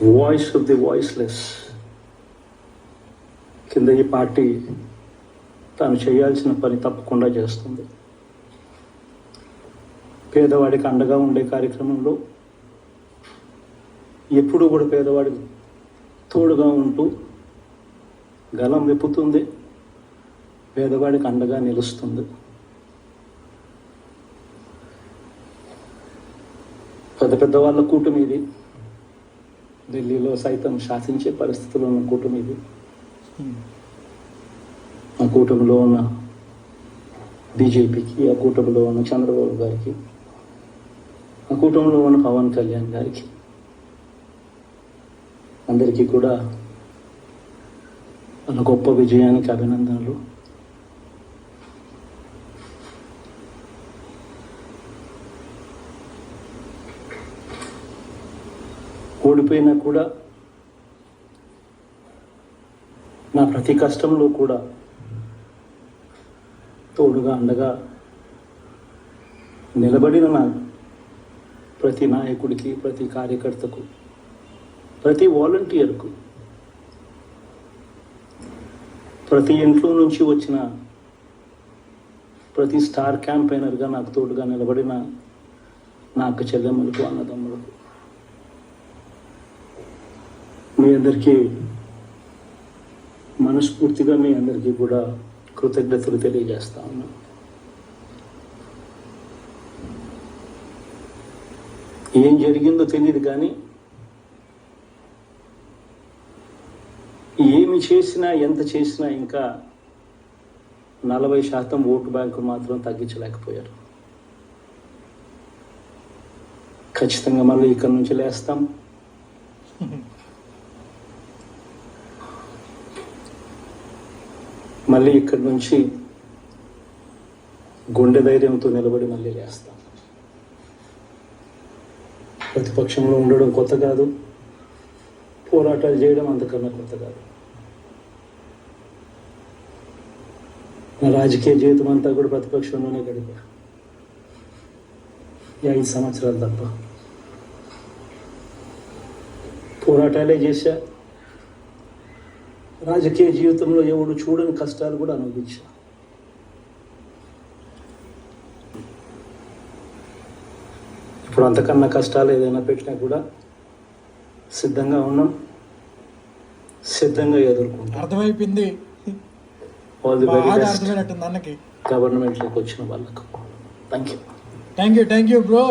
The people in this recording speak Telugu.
వాయిస్ ఆఫ్ ది వాయిస్లెస్ కింద ఈ పార్టీ తాను చేయాల్సిన పని తప్పకుండా చేస్తుంది. పేదవాడికి అండగా ఉండే కార్యక్రమంలో ఎప్పుడూ కూడా పేదవాడికి తోడుగా ఉంటూ గలం విప్పుతుంది, పేదవాడికి అండగా నిలుస్తుంది. పెద్ద పెద్ద వాళ్ళ కూటమి ఇది, ఢిల్లీలో సైతం శాసించే పరిస్థితుల్లో ఉన్న కూటమి ఇది. ఆ కూటమిలో ఉన్న బీజేపీకి, ఆ కూటమిలో ఉన్న చంద్రబాబు గారికి, ఆ కూటమిలో ఉన్న పవన్ కళ్యాణ్ గారికి అందరికీ కూడా వాళ్ళ గొప్ప విజయానికి అభినందనలు. ఓడిపోయినా కూడా నా ప్రతి కష్టంలో కూడా తోడుగా అండగా నిలబడిన నా ప్రతి నాయకుడికి, ప్రతి కార్యకర్తకు, ప్రతి వాలంటీర్కు, ప్రతి ఇంట్లో నుంచి వచ్చిన ప్రతి స్టార్ క్యాంపెయినర్గా నాకు తోడుగా నిలబడిన నా అక్క చెల్లెమ్మలకు, అన్నదమ్ములకు, మీ అందరికీ మనస్ఫూర్తిగా మీ అందరికీ కూడా కృతజ్ఞతలు తెలియజేస్తా ఉన్నాను. ఏం జరిగిందో తెలియదు కానీ ఏమి చేసినా, ఎంత చేసినా ఇంకా 40% ఓటు బ్యాంకు మాత్రం తగ్గించలేకపోయారు. ఖచ్చితంగా మళ్ళీ ఇక్కడి నుంచి లేస్తాం. మళ్ళీ ఇక్కడి నుంచి గుండె ధైర్యంతో నిలబడి మళ్ళీ లేస్తాం. ప్రతిపక్షంలో ఉండడం కొత్త కాదు, పోరాటాలు చేయడం అంతకన్నా కొత్త కాదు. నా రాజకీయ జీవితం అంతా కూడా ప్రతిపక్షంలోనే గడిపారు, 5 సంవత్సరాలు తప్ప. పోరాటాలే చేశా. రాజకీయ జీవితంలో ఎవడు చూడని కష్టాలు కూడా అనుభవించా. ఇప్పుడు అంతకన్నా కష్టాలు ఏదైనా పెట్టినా కూడా సిద్ధంగా ఉన్నాం, సిద్ధంగా ఎదుర్కొంటాం. అర్థమైపోయింది. ఆల్ ది వెరీ బెస్ట్ గవర్నమెంట్లోకి వచ్చిన వాళ్ళకు. Thank you bro.